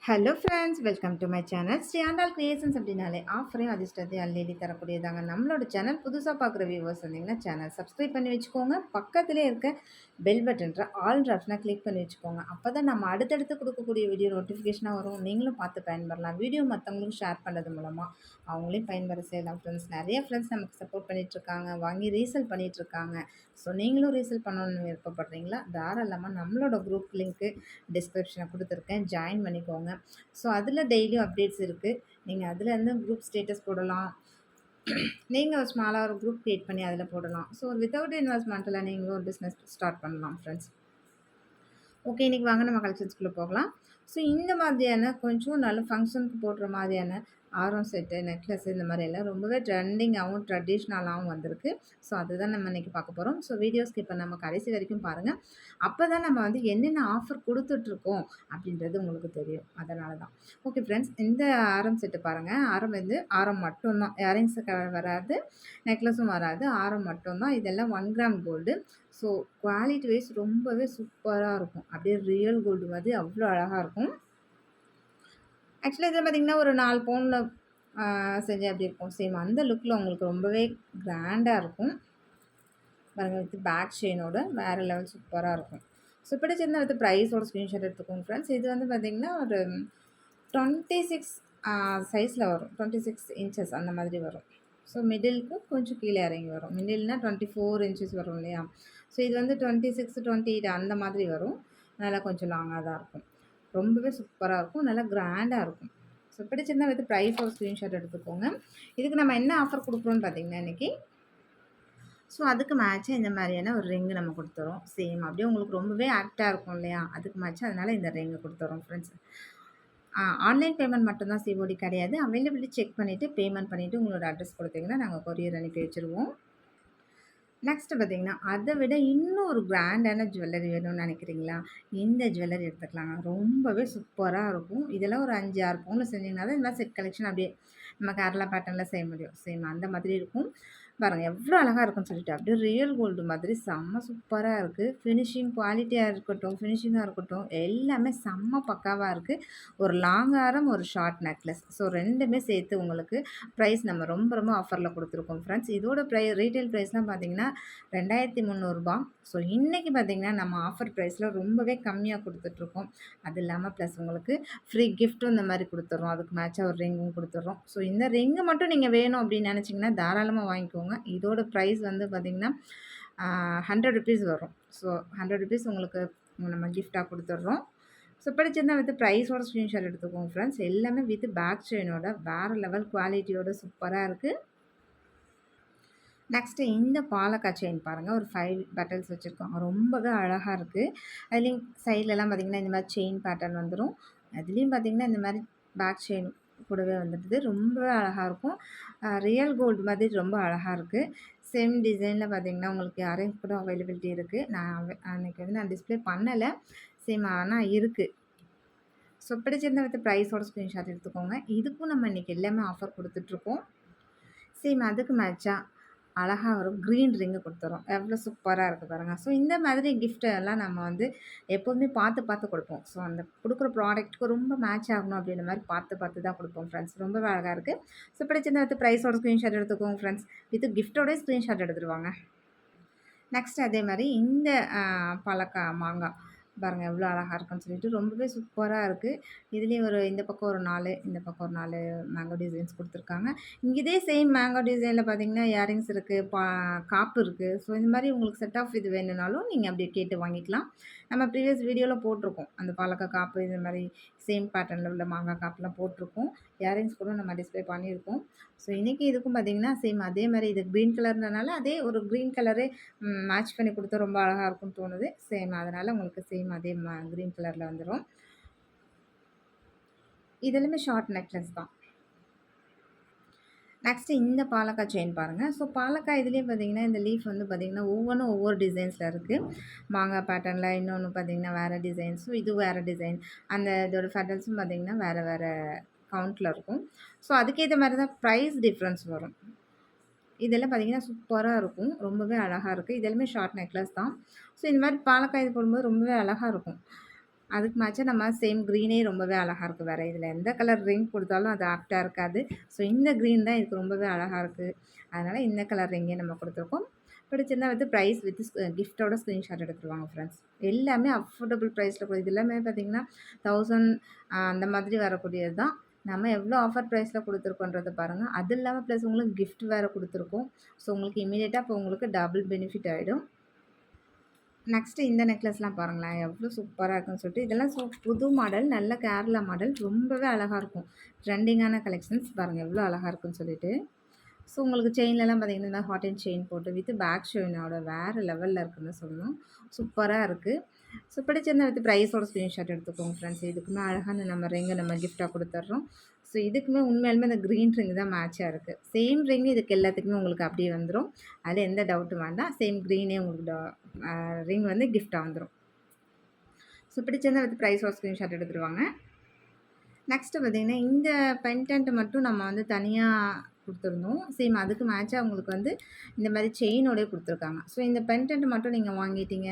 Hello friends, welcome to my channel. Shri Andal creations அப்படின்னாலே ஆஃபரையும் அதிர்ஷ்டத்தையும் அள்ளி தரக்கூடியதாங்க. நம்மளோட சேனல் புதுசாக பார்க்குற வியூவர்ஸ் வந்தீங்கன்னா சேனல் சப்ஸ்கிரைப் பண்ணி வச்சுக்கோங்க. பக்கத்திலே இருக்க பெல் பட்டன்ற ஆல் ஆப்ஷனை கிளிக் பண்ணி வச்சுக்கோங்க. அப்போ தான் நம்ம அடுத்தடுத்து கொடுக்கக்கூடிய வீடியோ நோட்டிஃபிகேஷனாக வரும். நீங்களும் பார்த்து பயன்பெறலாம். வீடியோ மற்றவங்களுக்கும் ஷேர் பண்ணுறது மூலமாக அவங்களையும் பயன்பெற செய்யலாம் ஃப்ரெண்ட்ஸ். நிறைய ஃப்ரெண்ட்ஸ் நமக்கு சப்போர்ட் பண்ணிகிட்ருக்காங்க, வாங்கி ரீசேல் பண்ணிகிட்ருக்காங்க. ஸோ நீங்களும் ரீசேல் பண்ணணும்னு விருப்பப்படுறீங்களா? தாராளமாக நம்மளோட குரூப் லிங்க்கு டிஸ்கிரிப்ஷனை கொடுத்துருக்கேன், ஜாயின் பண்ணிக்கோங்க. ஸோ அதில் டெய்லியும் அப்டேட்ஸ் இருக்குது. நீங்கள் அதுலேருந்து குரூப் ஸ்டேட்டஸ் போடலாம். நீங்கள் ஒரு ஸ்மாலாக ஒரு குரூப் க்ரியேட் பண்ணி அதில் போடலாம். ஸோ வித்தவுட் இன்வெஸ்ட்மெண்ட்டில் நீங்களும் ஒரு பிஸ்னஸ் ஸ்டார்ட் பண்ணலாம் ஃப்ரெண்ட்ஸ். ஓகே, இன்றைக்கி வாங்க நம்ம கலெக்ஷன்ஸ்குள்ளே போகலாம். ஸோ இந்த மாதிரியான கொஞ்சம் நல்ல ஃபங்க்ஷனுக்கு போடுற மாதிரியான ஆரம் செட்டு, நெக்லஸ் இந்த மாதிரி எல்லாம் ரொம்பவே ட்ரெண்டிங்காகவும் ட்ரெடிஷ்னலாகவும் வந்திருக்கு. ஸோ அதுதான் நம்ம இன்றைக்கி பார்க்க போகிறோம். ஸோ வீடியோ ஸ்கிப் பண்ணாமல் கடைசி வரைக்கும் பாருங்கள். அப்போ தான் நம்ம வந்து என்னென்ன ஆஃபர் கொடுத்துட்ருக்கோம் அப்படின்றது உங்களுக்கு தெரியும். அதனால தான். ஓகே ஃப்ரெண்ட்ஸ், இந்த ஆரம் செட்டு பாருங்கள். ஆரம் வந்து ஆரம் மட்டும்தான், இயரிங்ஸு வராது, நெக்லஸும் வராது, ஆரம் மட்டும்தான். இதெல்லாம் 1 gram gold. So quality wise ரொம்பவே சூப்பராக இருக்கும். அப்படியே ரியல் கோல்டு மாதிரி அவ்வளோ அழகாக இருக்கும். ஆக்சுவலாக இதில் பார்த்திங்கன்னா ஒரு 4 பவுனில் செஞ்சு அப்படி இருக்கும். சேம் அந்த லுக்கில் உங்களுக்கு ரொம்பவே கிராண்டாக இருக்கும். பாருங்கள், வித் பேக் செயினோட வேறு லெவல் சூப்பராக இருக்கும். ஸோ பிடிச்சிருந்தா வித் ப்ரைஸோட ஸ்க்ரீன்ஷாட் எடுத்துக்கோங்க ஃப்ரெண்ட்ஸ். இது வந்து பார்த்திங்கன்னா ஒரு 26 சைஸில் வரும். 26 இன்ச்சஸ் அந்த மாதிரி வரும். ஸோ மிடிலுக்கு கொஞ்சம் கீழே இறங்கி வரும். மிடில்னால் 24 இன்ச்சஸ் வரும் இல்லையா? ஸோ இது வந்து 26, 28 அந்த மாதிரி வரும். நல்லா கொஞ்சம் லாங்காக தான் இருக்கும். ரொம்பவே சூப்பராக இருக்கும். நல்லா கிராண்டாக இருக்கும். ஸோ பிடிச்சிருந்தா வித் ப்ரைஸோட ஸ்க்ரீன்ஷாட் எடுத்துக்கோங்க. இதுக்கு நம்ம என்ன ஆஃபர் கொடுக்குறோன்னு பார்த்திங்கன்னா இன்றைக்கி, ஸோ அதுக்கு மேட்சாக இந்த மாதிரியான ஒரு ரிங்கு நம்ம கொடுத்துறோம். சேம் அப்படியே உங்களுக்கு ரொம்பவே ஆக்டாக இருக்கும் இல்லையா? அதுக்கு மேட்சாக அதனால் இந்த ரிங்கு கொடுத்துறோம் ஃப்ரெண்ட்ஸ். ஆன்லைன் பேமெண்ட் மட்டும்தான், சிஓடி கிடையாது. அவைலபிலிட்டி செக் பண்ணிவிட்டு பேமெண்ட் பண்ணிவிட்டு உங்களோட அட்ரஸ் கொடுத்தீங்கன்னா நாங்கள் கொரியர் அனுப்பி வச்சுருவோம். நெக்ஸ்ட்டு பார்த்திங்கன்னா, அதை விட இன்னும் ஒரு கிராண்டான ஜுவல்லரி வேணும்னு நினைக்கிறீங்களா? இந்த ஜுவல்லரி எடுத்துக்கலாங்க. ரொம்பவே சூப்பராக இருக்கும். இதெல்லாம் ஒரு 5, 6 பவுனில் செஞ்சிங்கன்னா தான் இந்த மாதிரி செட் கலெக்ஷன் அப்படியே நம்ம கேரளா பேட்டர்னில் செய்ய முடியும். சேம் அந்த மாதிரி இருக்கும். பாருங்கள் எவ்வளோ அழகாக இருக்குன்னு சொல்லிட்டு, அப்படியே ரியல் கோல்டு மாதிரி செம்ம சூப்பராக இருக்குது. ஃபினிஷிங் குவாலிட்டியாக இருக்கட்டும், ஃபினிஷிங்காக இருக்கட்டும், எல்லாமே செம்ம பக்காவாக இருக்குது. ஒரு லாங் ஆரம், ஒரு ஷார்ட் நெக்லஸ். ஸோ 2மே சேர்த்து உங்களுக்கு ப்ரைஸ் நம்ம ரொம்ப ரொம்ப ஆஃபரில் கொடுத்துருக்கோம் ஃப்ரெண்ட்ஸ். இதோட ரீட்டைல் ப்ரைஸ்லாம் பார்த்திங்கன்னா 2300. ஸோ இன்றைக்கி பார்த்திங்கன்னா நம்ம ஆஃபர் ப்ரைஸில் ரொம்பவே கம்மியாக கொடுத்துட்ருக்கோம். அது இல்லாமல் ப்ளஸ் உங்களுக்கு ஃப்ரீ கிஃப்ட்டும் இந்த மாதிரி கொடுத்துட்றோம். அதுக்கு மேட்சாக ஒரு ரிங்கும் கொடுத்துட்றோம். ஸோ இந்த ரிங்கு மட்டும் நீங்கள் வேணும் அப்படின்னு நினச்சிங்கன்னா தாராளமாக வாங்கிக்கோங்க. இதோட ப்ரைஸ் வந்து பார்த்திங்கன்னா 100 ருபீஸ் வரும். ஸோ 100 ருபீஸ் உங்களுக்கு நம்ம கிஃப்டாக கொடுத்துட்றோம். ஸோ பிடிச்சிருந்தா வித் ப்ரைஸோட ஸ்க்ரீன்ஷாட் எடுத்துக்கோங்க ஃப்ரெண்ட்ஸ். எல்லாமே வித் பேக் செயினோட வேறு லெவல் குவாலிட்டியோட சூப்பராக இருக்குது. நெக்ஸ்ட்டு இந்த பாலக்காய் செயின் பாருங்கள். ஒரு 5 பட்டன்ஸ் வச்சுருக்கோம். ரொம்பவே அழகாக இருக்குது. அதுலேயும் சைட்லலாம் பார்த்திங்கன்னா இந்த மாதிரி செயின் பேட்டர்ன் வந்துடும். அதுலேயும் பார்த்திங்கன்னா இந்த மாதிரி பேக் செயின் கூடவே வந்துடுது. ரொம்பவே அழகாக இருக்கும். ரியல் கோல்டு மாதிரி ரொம்ப அழகாக இருக்குது. சேம் டிசைனில் பார்த்திங்கன்னா உங்களுக்கு ஆரேஞ்ச் கூட அவைலபிலிட்டி இருக்குது. அன்றைக்கி வந்து நான் டிஸ்பிளே பண்ணலை. சேம் ஆனால் இருக்குது. ஸோ பிடிச்சிருந்தா வித் ப்ரைஸோட ஸ்க்ரீன்ஷாட் எடுத்துக்கோங்க. இதுக்கும் நம்ம இன்றைக்கி எல்லாமே ஆஃபர் கொடுத்துட்ருக்கோம். சேம் அதுக்கு மேட்சாக அழகாக ஒரு க்ரீன் ரிங்கு கொடுத்துறோம். எவ்வளோ சூப்பராக இருக்குது பாருங்கள். ஸோ இந்த மாதிரி கிஃப்ட்டெல்லாம் நம்ம வந்து எப்போதுமே பார்த்து பார்த்து கொடுப்போம். ஸோ அந்த கொடுக்குற ப்ராடக்ட்டுக்கு ரொம்ப மேட்ச் ஆகணும் அப்படின்ற மாதிரி பார்த்து பார்த்து தான் கொடுப்போம் ஃப்ரெண்ட்ஸ். ரொம்பவே அழகாக இருக்குது. ஸோ பிடிச்சிருந்தா வித் ப்ரைஸோட ஸ்க்ரீன்ஷாட் எடுத்துக்கோங்க ஃப்ரெண்ட்ஸ். வித் கிஃப்ட்டோட ஸ்க்ரீன்ஷாட் எடுத்துருவாங்க. நெக்ஸ்ட் அதே மாதிரி இந்த மாங்காய் பாருங்கள் எவ்வளோ அழகாக இருக்குன்னு சொல்லிட்டு ரொம்பவே சூப்பராக இருக்குது. இதுலேயும் ஒரு இந்த பக்கம் ஒரு 4, இந்த பக்கம் ஒரு 4 மேங்கோ டிசைன்ஸ் கொடுத்துருக்காங்க. இதே சேம் மேங்கோ டிசைனில் பார்த்திங்கன்னா இயரிங்ஸ் இருக்குது, காப்பு இருக்குது. ஸோ இந்த மாதிரி உங்களுக்கு செட் ஆஃப் இது வேணும்னாலும் நீங்கள் அப்படியே கேட்டு வாங்கிக்கலாம். நம்ம ப்ரீவியஸ் வீடியோவில் போட்டிருக்கோம். அந்த பாலக்காய் காப்பு இந்த மாதிரி சேம் பேட்டர்னில் உள்ள மாங்காய் காப்புலாம் போட்டிருக்கோம். இயரிங்ஸ் கூட நம்ம டிஸ்பிளே பண்ணியிருக்கோம். ஸோ இன்றைக்கி இதுக்கும் பார்த்திங்கன்னா சேம் அதே மாதிரி இது க்ரீன் கலர்ன்றனால அதே ஒரு க்ரீன் கலரே மேட்ச் பண்ணி கொடுத்தா ரொம்ப அழகாக இருக்கும்னு தோணுது. சேம் அதனால் உங்களுக்கு சேம் அதே க்ரீன் கலரில் வந்துடும். இதெல்லாமே ஷார்ட் நெக்லஸ் தான். நெக்ஸ்ட்டு இந்த பாலக்காய் செயின் பாருங்கள். ஸோ பாலக்காய் இதுலேயே பார்த்திங்கன்னா இந்த லீஃப் வந்து பார்த்திங்கன்னா ஒவ்வொன்றும் ஒவ்வொரு டிசைன்ஸில் இருக்குது. மாங்காய் பேட்டர்னில், இன்னொன்று பார்த்திங்கன்னா வேறு டிசைன்ஸ். ஸோ இது வேறு டிசைன். அந்த இதோட ஃபெட்டல்ஸும் பார்த்திங்கன்னா வேறு வேறு கவுண்ட்டில் இருக்கும். ஸோ அதுக்கேற்ற மாதிரி தான் ப்ரைஸ் டிஃப்ரென்ஸ் வரும். இதெல்லாம் பார்த்திங்கன்னா சூப்பராக இருக்கும். ரொம்பவே அழகாக இருக்குது. இதெல்லாமே ஷார்ட் நெக்லஸ் தான். ஸோ இந்த மாதிரி பாலக்காய் இது போடும்போது ரொம்பவே அழகாக இருக்கும். அதுக்கு மேட்சா நம்ம சேம் க்ரீனே ரொம்பவே அழகா இருக்கு. வேற இதில எந்த கலர் ரிங் குடுத்தாலும் அது ஆப்ட்டா இருக்காது. ஸோ இந்த க்ரீன் தான் இதுக்கு ரொம்பவே அழகா இருக்கு. அதனால இந்த கலர் ரிங்கே நம்ம குடுத்துருக்கோம். பிடிச்சிருந்தா வந்து பிரைஸ் வித் கிஃப்ட்டோட ஸ்க்ரீன்ஷாட் எடுத்துருவாங்க ஃப்ரெண்ட்ஸ். எல்லாமே அஃபோர்டபுள் பிரைஸ்ல இது எல்லாமே பார்த்தீங்கன்னா, 1000 அந்த மாதிரி வரக்கூடியது தான். நம்ம எவ்வளோ ஆஃபர் ப்ரைஸில் குடுத்துருக்கோன்றத பாருங்க. அது இல்லாம ப்ளஸ் உங்களுக்கு கிஃப்ட் வேற குடுத்துருக்கோம். ஸோ உங்களுக்கு இம்மீடியட்டா இப்போ உங்களுக்கு டபுள் பெனிஃபிட் ஆயிடும். நெக்ஸ்ட்டு இந்த நெக்லஸ்லாம் பாருங்களேன். எவ்வளோ சூப்பரா இருக்குன்னு சொல்லிட்டு. இதெல்லாம் புது மாடல். நல்ல கேரளா மாடல். ரொம்பவே அழகா இருக்கும். ட்ரெண்டிங்கான கலெக்ஷன்ஸ் பாருங்க எவ்வளோ அழகா இருக்குன்னு சொல்லிட்டு. ஸோ உங்களுக்கு செயின்லலாம் பார்த்தீங்கன்னா, இந்த ஹாட் அண்ட் செயின் போட்டு வித் பேக் செயினோட வேற லெவல்ல இருக்குன்னு சொல்லணும். சூப்பரா இருக்கு. ஸோ பிடிச்சிருந்தா வித் ப்ரைஸோட ஸ்க்ரீன்ஷாட் எடுத்துக்கோங்க ஃப்ரெண்ட்ஸ். இதுக்குமே அழகான நம்ம ரிங்க நம்ம கிஃப்ட்டா குடுத்துடுறோம். ஸோ இதுக்குமே உண்மையாலுமே அந்த க்ரீன் ரிங் தான் மேட்சா இருக்கு. சேம் ரிங் இதுக்கு எல்லாத்துக்குமே உங்களுக்கு அப்படியே வந்துரும். அதில எந்த டவுட்டும் வேண்டாம். சேம் க்ரீனே உங்களுக்கு ரிங் வந்து கிஃப்ட்டா வந்துரும். ஸோ பிடிச்சிருந்தா வித் ப்ரைஸோட ஸ்க்ரீன்ஷாட் எடுத்துருவாங்க. நெக்ஸ்ட்டு பார்த்தீங்கன்னா, இந்த பென்டன்ட் மட்டும் நம்ம வந்து தனியா குடுத்துருந்தோம். சேம் அதுக்கு மேட்சா உங்களுக்கு வந்து இந்த மாரி செயினோடயே குடுத்துருக்காங்க. ஸோ இந்த பென்டன்ட் மட்டும் நீங்க வாங்கியிருக்கீங்க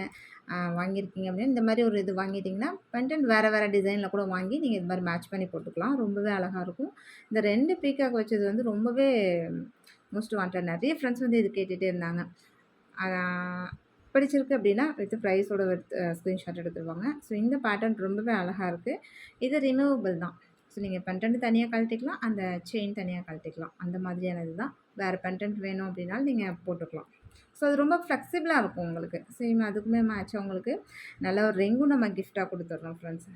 அப்படின்னா, இந்த மாரி ஒரு இது வாங்கிட்டீங்கன்னா, பென்டன்ட் வேற வேற டிசைன்ல கூட வாங்கி நீங்க இது மாரி மேட்ச் பண்ணி போட்டுக்கலாம். ரொம்பவே அழகா இருக்கும். இந்த 2 பீகாக் வச்சது வந்து ரொம்பவே மோஸ்ட் வாண்டட். நெறைய ஃப்ரெண்ட்ஸ் வந்து இது கேட்டுட்டே இருந்தாங்க. ஆ பிடிச்சிருக்கு அப்படின்னா வித் ப்ரைஸோட ஸ்க்ரீன்ஷாட் எடுத்துருவாங்க. ஸோ இந்த பேட்டர்ன் ரொம்பவே அழகா இருக்கு. இது ரிமூவபிள் தான். ஸோ நீங்க பென்டன்ட் தனியா கழட்டிக்கலாம். அந்த செயின் தனியா கழட்டிக்கலாம். அந்த மாதிரியானது தான். வேற பென்டன்ட் வேணும் அப்படின்னாலும் நீங்க போட்டுக்கலாம். ஸோ அது ரொம்ப ஃப்ளெக்சிபிளா இருக்கும் உங்களுக்கு. சேம் அதுக்குமே மேட்சா உங்களுக்கு நல்ல ஒரு ரிங்கும் நம்ம கிஃப்ட்டா குடுத்துடுறோம் ஃப்ரெண்ட்ஸ்.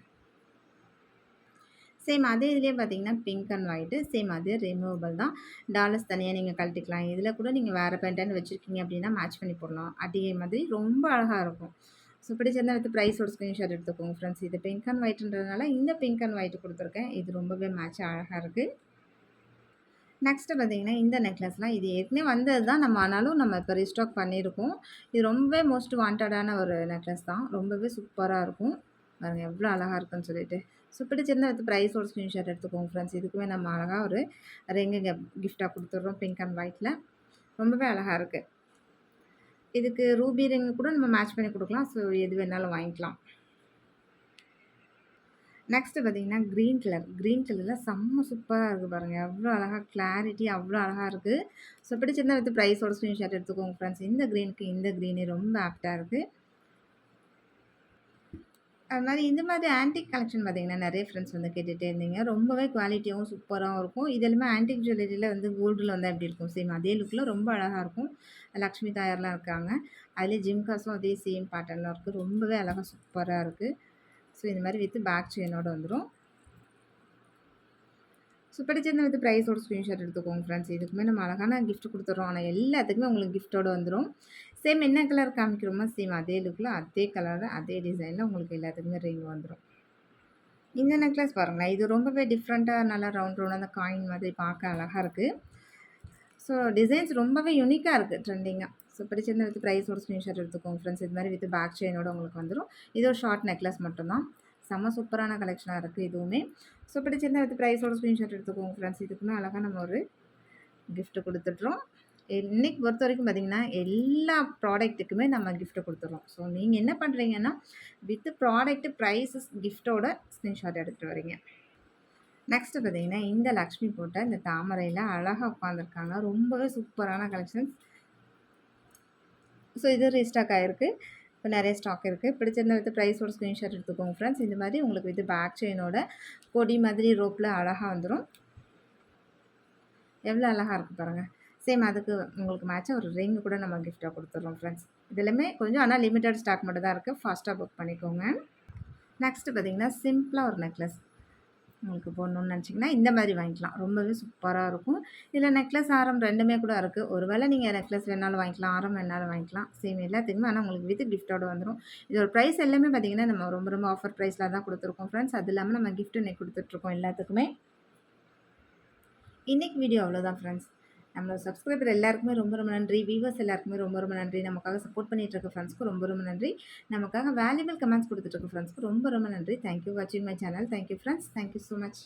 சேம் அதே இதுலயே பார்த்தீங்கன்னா, பிங்க் அண்ட் ஒயிட்டு சேம் அதே ரிமூவபிள் தான். டாலர்ஸ் தனியா நீங்க கழட்டிக்கலாம். இதில கூட நீங்க வேற பென்டன்ட் வச்சிருக்கீங்க அப்படின்னா, மேட்ச் பண்ணி போடலாம். அதே மாதிரி ரொம்ப அழகா இருக்கும். ஸோ பிடிச்சிருந்தா வித் ப்ரைஸோட ஸ்க்ரீன்ஷாட் எடுத்துக்கோங்க ஃப்ரெண்ட்ஸ். இது பிங்க் அண்ட் ஒயிட்ன்றதுனால இந்த பிங்க் அண்ட் ஒயிட் குடுத்துருக்கேன். இது ரொம்பவே மேட்சா அழகா இருக்கு. நெக்ஸ்ட்டு பார்த்தீங்கன்னா, இந்த நெக்லஸ்லாம் இது ஏற்கனவே வந்தது தான். ஆனாலும் நம்ம இப்போ ரீஸ்டாக் பண்ணியிருக்கோம். இது ரொம்பவே மோஸ்ட் வாண்டடான ஒரு நெக்லஸ் தான். ரொம்பவே சூப்பரா இருக்கும். பாருங்க எவ்வளோ அழகா இருக்குன்னு சொல்லிட்டு. ஸோ பிடிச்சிருந்தா வித் ப்ரைஸோட ஸ்க்ரீன்ஷாட் எடுத்துக்கோங்க ஃப்ரெண்ட்ஸ். இதுக்குமே நம்ம அழகா ஒரு ரிங்கு கிஃப்ட்டா குடுத்துடுறோம் பிங்க் அண்ட் ஒயிட்ல. ரொம்பவே அழகா இருக்கு. இதுக்கு ரூபி ரிங் கூட நம்ம மேட்ச் பண்ணி குடுக்கலாம். ஸோ எது வேணாலும் வாங்கிக்கலாம். நெக்ஸ்ட்டு பார்த்தீங்கன்னா, கிரீன் கலர். கிரீன் கலர்ல செம்ம சூப்பரா இருக்கு பாருங்க. எவ்வளோ அழகா கிளாரிட்டி அவ்வளோ அழகா இருக்கு. ஸோ பிடிச்சிருந்தா வித் ப்ரைஸோட ஸ்க்ரீன்ஷாட் எடுத்துக்கோங்க ஃப்ரெண்ட்ஸ். இந்த கிரீனுக்கு இந்த கிரீனே ரொம்ப ஆப்ட்டா இருக்கு. அது மாரி இந்த மாதிரி ஆன்டிக் கலெக்ஷன் பார்த்தீங்கன்னா, நெறைய ஃப்ரெண்ட்ஸ் வந்து கேட்டுட்டே இருந்தீங்க. ரொம்பவே குவாலிட்டியாவும் சூப்பராவும் இருக்கும். இது எல்லாமே ஆன்டிக் ஜுவல்லரியில வந்து கோல்டுல வந்தா எப்படி இருக்கும்? சேம் அதே லுக்ல ரொம்ப அழகா இருக்கும். லக்ஷ்மி தாயார்லாம் இருக்காங்க. அதிலேயே ஜிம்காஸும் அதே சேம் பேட்டர்ன்ல இருக்கு. ரொம்பவே அழகா சூப்பரா இருக்கு. ஸோ இந்த மாரி வித் பேக் செயினோட வந்துரும். ஸோ பிடிச்சிருந்தா வித் ப்ரைஸோட ஸ்க்ரீன்ஷாட் எடுத்துக்கோங்க ஃப்ரெண்ட்ஸ். இதுக்குமே நம்ம அழகான கிஃப்ட் குடுத்துடுறோம். ஆனா எல்லாத்துக்குமே உங்களுக்கு கிஃப்ட்டோட வந்துரும். சேம் என்ன கலர் காமிக்கிறோமோ, சேம் அதே லுக்ல, அதே கலர்ல, அதே டிசைன்ல உங்களுக்கு எல்லாத்துக்குமே ரிங் வந்துரும். இந்த நெக்லஸ் பாருங்களேன். இது ரொம்பவே டிஃப்ரெண்ட்டா நல்லா ரவுண்ட் ரவுண்டா அந்த காயின் மாதிரி பார்க்க அழகா இருக்கு. ஸோ டிசைன்ஸ் ரொம்பவே யூனிக்கா இருக்கு ட்ரெண்டிங்கா. ஸோ பிடிச்சிருந்தா வித் ப்ரைஸோட ஸ்க்ரீன்ஷாட் எடுத்துக்கோங்க ஃப்ரெண்ட்ஸ். இது மாரி வித் பேக் செயினோட உங்களுக்கு வந்துரும். இது ஒரு ஷார்ட் நெக்லஸ் மட்டும் தான். செம்ம சூப்பரான கலெக்ஷனா இருக்கு இதுவுமே. ஸோ பிடிச்சிருந்தா வித் ப்ரைஸோட ஸ்க்ரீன்ஷாட் எடுத்துக்கோங்க ஃப்ரெண்ட்ஸ். இதுக்குமே அழகா நம்ம ஒரு கிஃப்ட் குடுத்துடுறோம். இன்னைக்கு பொறுத்தவரைக்கும் பார்த்தீங்கன்னா, எல்லா ப்ராடக்ட்டுக்குமே நம்ம கிஃப்ட் குடுத்துடுறோம். ஸோ நீங்க என்ன பண்றீங்கன்னா, வித் ப்ராடக்ட் பிரைஸஸ் கிஃப்ட்டோட ஸ்க்ரீன்ஷாட் எடுத்துட்டு வரீங்க. நெக்ஸ்ட்டு பார்த்தீங்கன்னா, இந்த லக்ஷ்மி போட்ட இந்த தாமரையில அழகா உட்காந்துருக்காங்க. ரொம்பவே சூப்பரான கலெக்ஷன்ஸ். ஸோ இது ரீஸ்டாக் ஆயிருக்கு. இப்போ நெறைய ஸ்டாக் இருக்கு. பிடிச்சிருந்தா வித் ப்ரைஸோட ஸ்க்ரீன்ஷாட் எடுத்துக்கோங்க ஃப்ரெண்ட்ஸ். இந்த மாரி உங்களுக்கு வித் பேக் செயினோட கொடி மாதிரி ரோப்ல அழகா வந்துரும். எவ்வளோ அழகா இருக்கு பாருங்க. சேம் அதுக்கு உங்களுக்கு மேட்சா ஒரு ரிங் கூட நம்ம கிஃப்ட்டா குடுத்துடுறோம் ஃப்ரெண்ட்ஸ். இது எல்லாமே கொஞ்சம் ஆனா லிமிட்டட் ஸ்டாக் மட்டும் தான் இருக்கு. ஃபாஸ்ட்டா புக் பண்ணிக்கோங்க. நெக்ஸ்ட்டு பார்த்தீங்கன்னா, சிம்பிளா ஒரு நெக்லஸ். உங்களுக்கு போடணும்னு நினச்சிங்கன்னா, இந்த மாதிரி வாங்கிக்கலாம். ரொம்பவே சூப்பரா இருக்கும். இதில நெக்லஸ், ஆரம் 2மே கூட இருக்கு. ஒரு வேளை நீங்க நெக்லஸ் வேணாலும் வாங்கிக்கலாம், ஆரம் வேணாலும் வாங்கிக்கலாம். சேம் எல்லாத்துக்குமே ஆனா உங்களுக்கு வித் கிஃப்ட்டோட வந்துரும். இதோட பிரைஸ் எல்லாமே பார்த்தீங்கன்னா, நம்ம ரொம்ப ரொம்ப ஆஃபர் பிரைஸ்ல தான் குடுத்துருக்கோம் ஃப்ரெண்ட்ஸ். அது இல்லாம நம்ம கிஃப்ட் இன்னைக்கு குடுத்துட்ருக்கோம் எல்லாத்துக்குமே. இன்னைக்கு வீடியோ அவ்வளோதான் ஃப்ரெண்ட்ஸ். நம்மளோட சப்ஸ்கிரைபர் எல்லாருக்குமே ரொம்ப ரொம்ப நன்றி. வியூவர்ஸ் எல்லாருக்குமே ரொம்ப ரொம்ப நன்றி. நமக்காக சப்போர்ட் பண்ணிட்டு இருக்க ஃப்ரெண்ட்ஸ்க்கு ரொம்ப ரொம்ப நன்றி. நமக்காக வேல்யூபிள் கமெண்ட்ஸ் குடுத்துட்டு இருக்க ஃப்ரெண்ட்ஸ்க்கு ரொம்ப ரொம்ப நன்றி. தேங்க் யூ வாட்சிங் my channel. Thank you friends. Thank you so much.